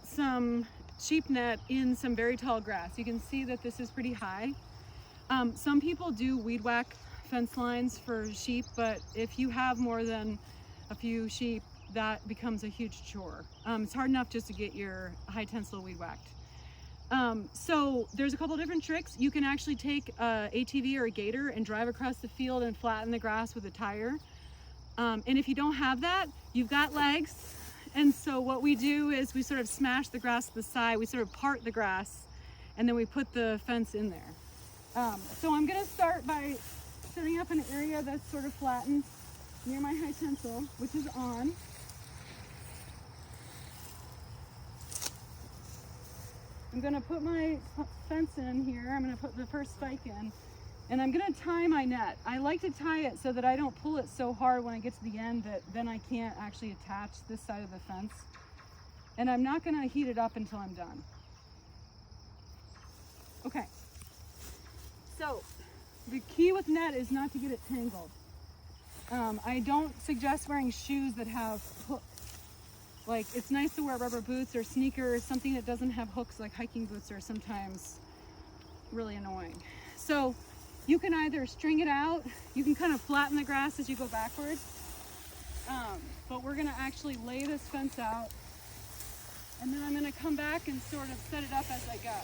Some sheep net in some very tall grass. You can see that this is pretty high. Some people do weed whack fence lines for sheep, but if you have more than a few sheep, that becomes a huge chore. It's hard enough just to get your high tensile weed whacked. So there's a couple different tricks. You can actually take a ATV or a gator and drive across the field and flatten the grass with a tire. And if you don't have that, you've got legs. And so what we do is we sort of smash the grass to the side, we sort of part the grass, and then we put the fence in there. So I'm gonna start by setting up an area that's sort of flattened near my high tensile, which is on. I'm gonna put my fence in here. I'm gonna put the first spike in, and I'm gonna tie my net. I like to tie it so that I don't pull it so hard when I get to the end that then I can't actually attach this side of the fence. And I'm not gonna heat it up until I'm done. Okay, so the key with net is not to get it tangled. I don't suggest wearing shoes that have hooks. Like, it's nice to wear rubber boots or sneakers. Something that doesn't have hooks, like hiking boots, are sometimes really annoying. So you can either string it out, you can kind of flatten the grass as you go backwards, but we're gonna actually lay this fence out, and then I'm gonna come back and sort of set it up as I go.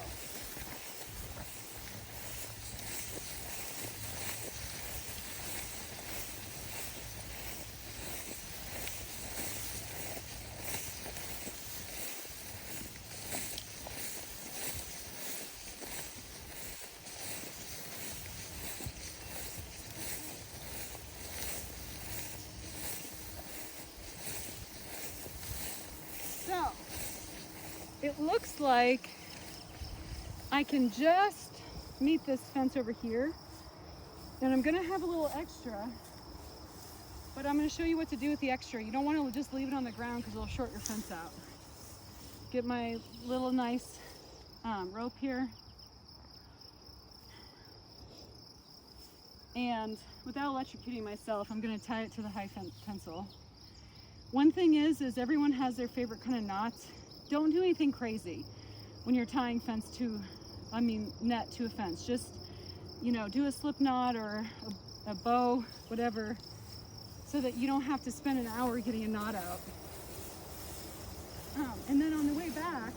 So it looks like I can just meet this fence over here, and I'm gonna have a little extra, but I'm gonna show you what to do with the extra. You don't want to just leave it on the ground because it'll short your fence out. Get my little nice rope here, and without electrocuting myself, I'm gonna tie it to the high tensile. One thing is everyone has their favorite kind of knots. Don't do anything crazy when you're tying net to a fence. Just, do a slip knot or a bow, whatever, so that you don't have to spend an hour getting a knot out. And then on the way back,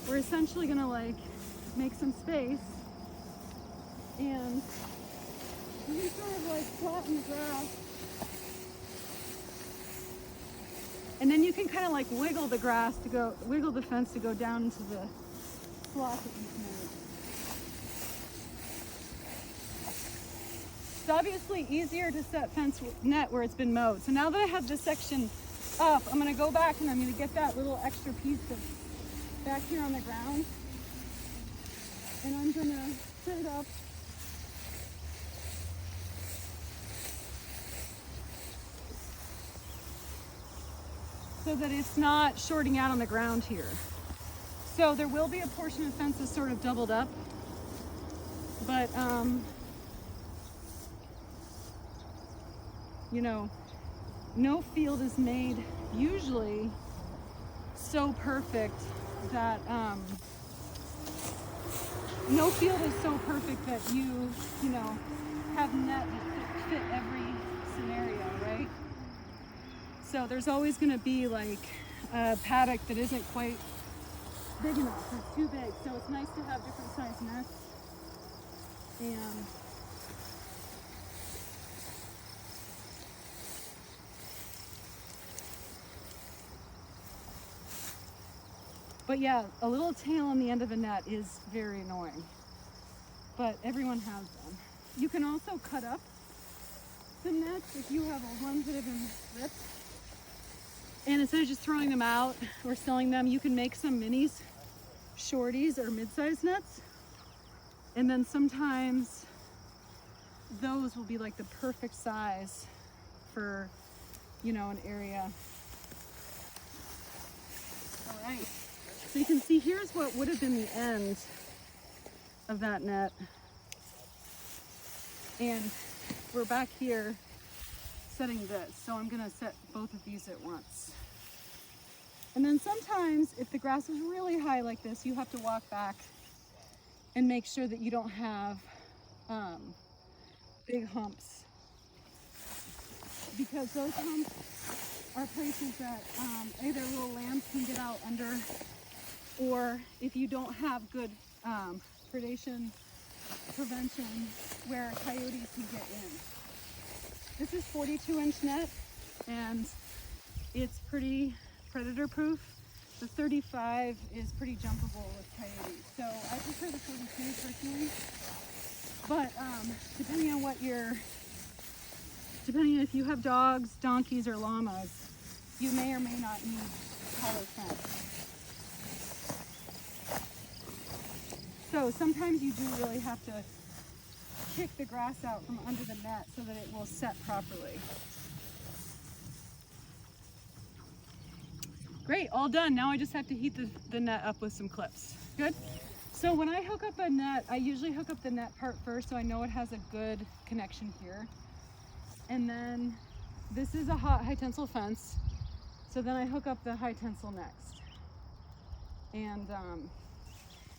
we're essentially gonna make some space, and you can sort of flatten the grass. And then you can kind of wiggle the fence to go down into the slot that you've made. It's obviously easier to set fence net where it's been mowed. So now that I have this section up, I'm gonna go back and I'm gonna get that little extra piece of back here on the ground. And I'm gonna set it up so that it's not shorting out on the ground here. So there will be a portion of fence that's sort of doubled up, but no field is made usually so perfect that no field is so perfect that you have net that fit every scenario, right? So there's always going to be a paddock that isn't quite big enough or too big. So it's nice to have different size nets. But yeah, a little tail on the end of a net is very annoying. But everyone has them. You can also cut up some nets if you have ones that have been ripped. And instead of just throwing them out or selling them, you can make some minis, shorties, or mid-sized nets. And then sometimes those will be the perfect size for, an area. All right. So you can see here's what would have been the end of that net. And we're back here setting this. So I'm gonna set both of these at once. And then sometimes if the grass is really high like this, you have to walk back and make sure that you don't have big humps, because those humps are places that either little lambs can get out under, or if you don't have good predation prevention, where coyotes can get in. This is 42-inch net, and it's pretty predator proof. The 35 is pretty jumpable with coyotes, so I prefer the 42 personally. But depending on if you have dogs, donkeys, or llamas, you may or may not need taller fence. So sometimes you do really have to kick the grass out from under the net so that it will set properly. Great, all done. Now I just have to heat the net up with some clips. Good? So when I hook up a net, I usually hook up the net part first so I know it has a good connection here. And then this is a high tensile fence. So then I hook up the high tensile next. And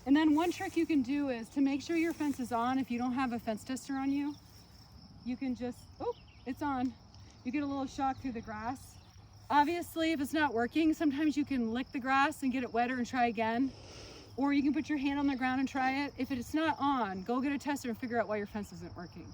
then one trick you can do is to make sure your fence is on. If you don't have a fence tester on you, you can just, oh, it's on. You get a little shock through the grass. Obviously, if it's not working, sometimes you can lick the grass and get it wetter and try again. Or you can put your hand on the ground and try it. If it's not on, go get a tester and figure out why your fence isn't working.